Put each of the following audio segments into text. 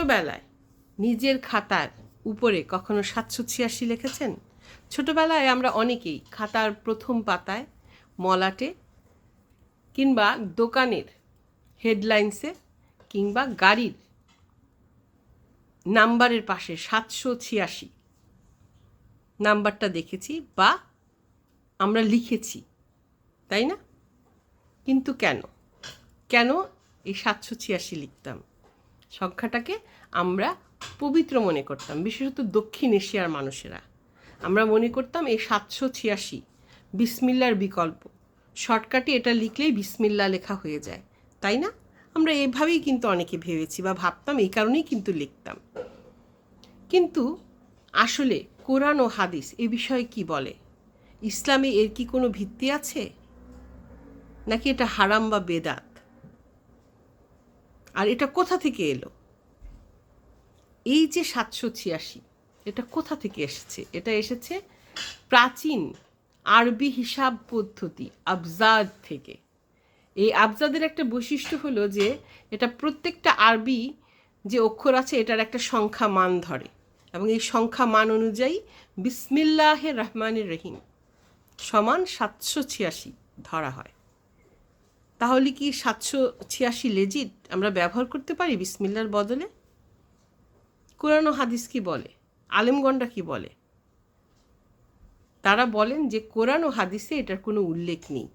ছোটবেলায় নিজের খাতার উপরে কখনো ৭৮৬ লিখেছেন? ছোটবেলায় আমরা অনেকেই খাতার প্রথম পাতায়, মলাটে কিংবা দোকানের হেডলাইন্সে কিংবা গাড়ির নাম্বারের পাশে ৭৮৬ নাম্বারটা দেখেছি বা আমরা লিখেছি, তাই না? কিন্তু কেন এই ৭৮৬ লিখতাম? সংখ্যাটাকে আমরা পবিত্র মনে করতাম, বিশেষত দক্ষিণ এশিয়ার মানুষেরা। আমরা মনে করতাম এই ৭৮৬ বিসমিল্লার বিকল্প, শর্টকাটে এটা লিখলেই বিসমিল্লা লেখা হয়ে যায়, তাই না? আমরা এভাবেই কিন্তু অনেকে ভেবেছি বা ভাবতাম, এই কারণেই কিন্তু লিখতাম। কিন্তু আসলে কোরআন ও হাদিস এ বিষয়ে কি বলে? ইসলামে এর কি কোনো ভিত্তি আছে, নাকি এটা হারাম বা বেদাত? আর এটা কোথা থেকে এলো? এই যে ৭৮৬ এটা কোথা থেকে এসেছে? এটা এসেছে প্রাচীন আরবি হিসাব পদ্ধতি আবজাদ থেকে। এই আবজাদের একটা বৈশিষ্ট্য হলো যে এটা প্রত্যেকটা আরবি যে অক্ষর আছে এটার একটা সংখ্যা মান ধরে, এবং এই সংখ্যা মান অনুযায়ী বিসমিল্লাহির রহমানির রহিম সমান ৭৮৬ ধরা হয়। তাহলে কি ৭৮৬ লেজিট আমরা ব্যবহার করতে পারি বিসমিল্লার বদলে? কোরআন ও হাদিস কি বলে? আলেমগণরা কি বলে? তারা বলেন যে কোরআন ও হাদিসে এটার কোনো উল্লেখ নেই।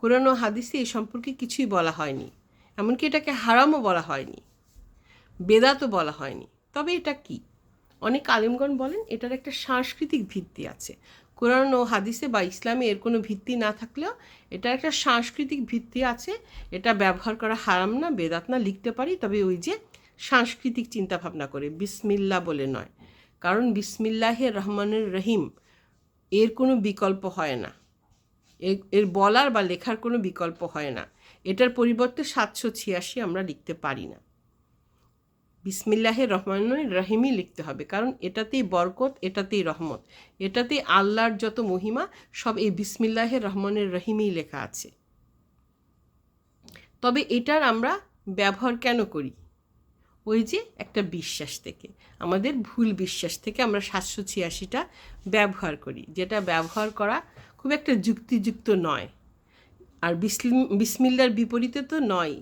কোরআন ও হাদিসে এই সম্পর্কে কিছুই বলা হয়নি, এমনকি এটাকে হারামও বলা হয়নি, বেদাতও বলা হয়নি। তবে এটা কি? অনেক আলেমগণ বলেন এটার একটা সাংস্কৃতিক ভিত্তি আছে। কোরআন ও হাদিসে বা ইসলামে এর কোনো ভিত্তি না থাকলেও এটার একটা সাংস্কৃতিক ভিত্তি আছে। এটা ব্যবহার করা হারাম না, বেদাত না, লিখতে পারি, তবে ওই যে সাংস্কৃতিক চিন্তাভাবনা করে, বিসমিল্লা বলে নয়। কারণ বিসমিল্লাহির রহমানির রহিম এর কোনো বিকল্প হয় না, এর বলার বা লেখার কোনো বিকল্প হয় না। এটার পরিবর্তে ৭৮৬ আমরা লিখতে পারি না, বিসমিল্লাহির রহমানির রহিমই লিখতে হবে। কারণ এটাতেই বরকত, এটাতেই রহমত, এটাতেই আল্লাহর যত মহিমা সব এই বিসমিল্লাহির রহমানির রহিমই লেখা আছে। তবে এটার আমরা ব্যবহার কেন করি? ওই যে একটা বিশ্বাস থেকে, আমাদের ভুল বিশ্বাস থেকে আমরা ৭৮৬টা ব্যবহার করি, যেটা ব্যবহার করা খুব একটা যুক্তিযুক্ত নয়, আর বিসমিল্লার বিপরীতে তো নয়।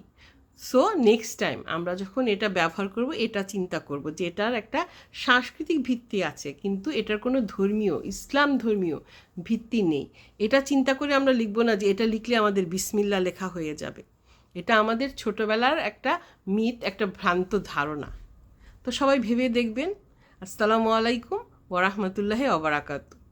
সো নেক্সট টাইম আমরা যখন এটা ব্যবহার করব এটা চিন্তা করব যে এটার একটা সাংস্কৃতিক ভিত্তি আছে, কিন্তু এটার কোনো ধর্মীয়, ইসলাম ধর্মীয় ভিত্তি নেই। এটা চিন্তা করে আমরা লিখব না যে এটা লিখলে আমাদের বিসমিল্লা লেখা হয়ে যাবে। এটা আমাদের ছোটোবেলার একটা মিথ, একটা ভ্রান্ত ধারণা। তো সবাই ভেবে দেখবেন। আসসালামু আলাইকুম ওয়া রাহমাতুল্লাহি ওয়া বারাকাতুহু।